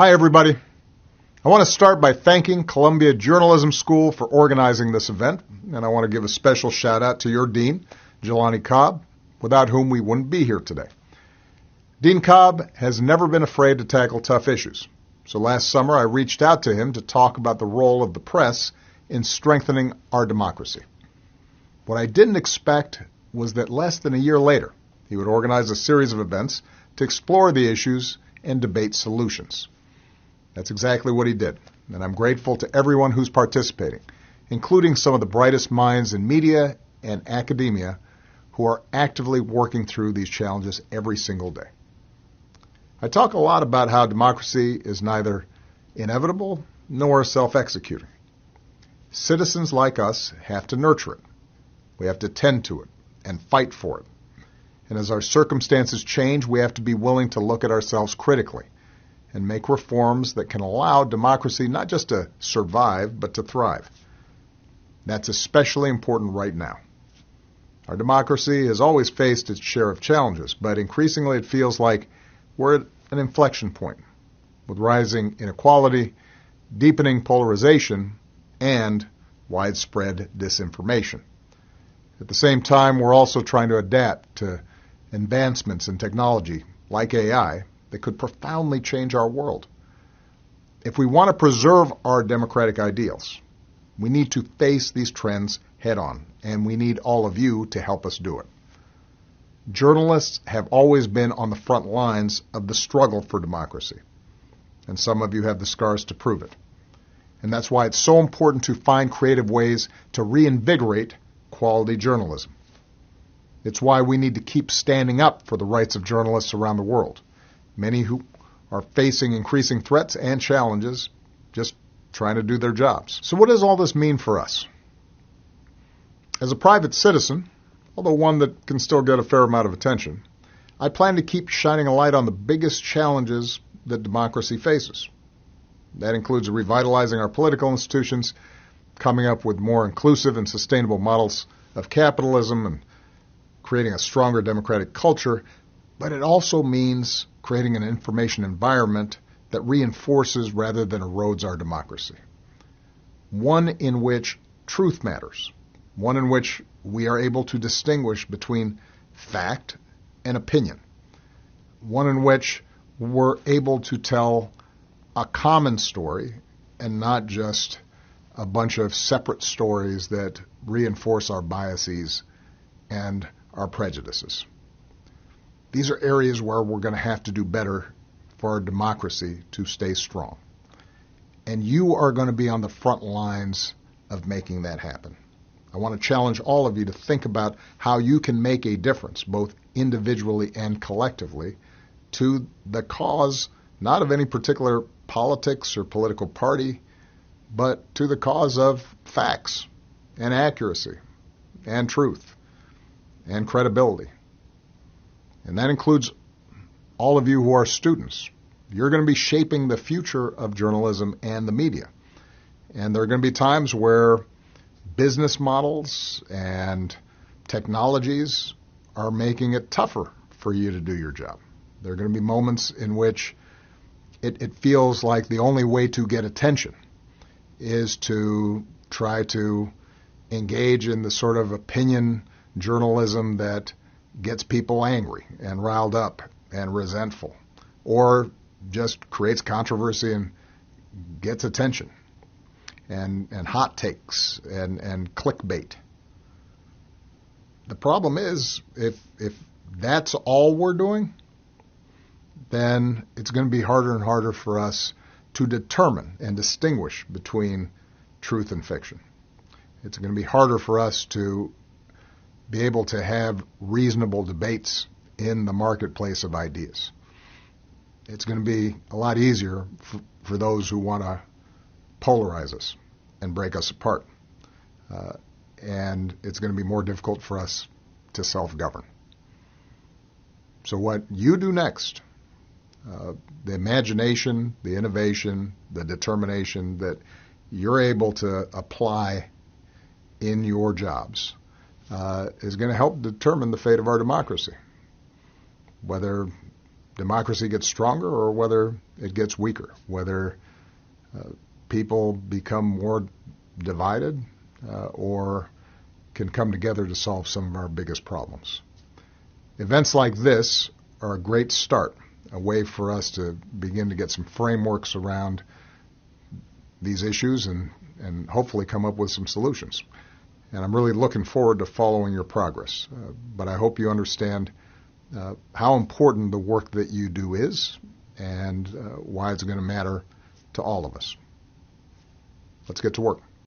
Hi, everybody. I want to start by thanking Columbia Journalism School for organizing this event, and I want to give a special shout out to your dean, Jelani Cobb, without whom we wouldn't be here today. Dean Cobb has never been afraid to tackle tough issues, so last summer I reached out to him to talk about the role of the press in strengthening our democracy. What I didn't expect was that less than a year later, he would organize a series of events to explore the issues and debate solutions. That's exactly what he did, and I'm grateful to everyone who's participating, including some of the brightest minds in media and academia who are actively working through these challenges every single day. I talk a lot about how democracy is neither inevitable nor self-executing. Citizens like us have to nurture it. We have to tend to it and fight for it. And as our circumstances change, we have to be willing to look at ourselves critically and make reforms that can allow democracy not just to survive, but to thrive. That's especially important right now. Our democracy has always faced its share of challenges, but increasingly it feels like we're at an inflection point with rising inequality, deepening polarization, and widespread disinformation. At the same time, we're also trying to adapt to advancements in technology like AI that could profoundly change our world. If we want to preserve our democratic ideals, we need to face these trends head on, and we need all of you to help us do it. Journalists have always been on the front lines of the struggle for democracy, and some of you have the scars to prove it. And that's why it's so important to find creative ways to reinvigorate quality journalism. It's why we need to keep standing up for the rights of journalists around the world, many who are facing increasing threats and challenges just trying to do their jobs. So what does all this mean for us? As a private citizen, although one that can still get a fair amount of attention, I plan to keep shining a light on the biggest challenges that democracy faces. That includes revitalizing our political institutions, coming up with more inclusive and sustainable models of capitalism, and creating a stronger democratic culture, but it also means creating an information environment that reinforces rather than erodes our democracy. One in which truth matters. One in which we are able to distinguish between fact and opinion. One in which we're able to tell a common story and not just a bunch of separate stories that reinforce our biases and our prejudices. These are areas where we're going to have to do better for our democracy to stay strong. And you are going to be on the front lines of making that happen. I want to challenge all of you to think about how you can make a difference, both individually and collectively, to the cause not of any particular politics or political party, but to the cause of facts and accuracy and truth and credibility. And that includes all of you who are students. You're going to be shaping the future of journalism and the media. And there are going to be times where business models and technologies are making it tougher for you to do your job. There are going to be moments in which it feels like the only way to get attention is to try to engage in the sort of opinion journalism that gets people angry and riled up and resentful, or just creates controversy and gets attention, and hot takes and clickbait. The problem is, if that's all we're doing, then it's going to be harder and harder for us to determine and distinguish between truth and fiction. It's going to be harder for us to be able to have reasonable debates in the marketplace of ideas. It's going to be a lot easier for those who want to polarize us and break us apart. And it's going to be more difficult for us to self-govern. So what you do next, the imagination, the innovation, the determination that you're able to apply in your jobs is going to help determine the fate of our democracy. Whether democracy gets stronger or whether it gets weaker, whether people become more divided or can come together to solve some of our biggest problems. Events like this are a great start, a way for us to begin to get some frameworks around these issues and hopefully come up with some solutions. And I'm really looking forward to following your progress. But I hope you understand how important the work that you do is and why it's going to matter to all of us. Let's get to work.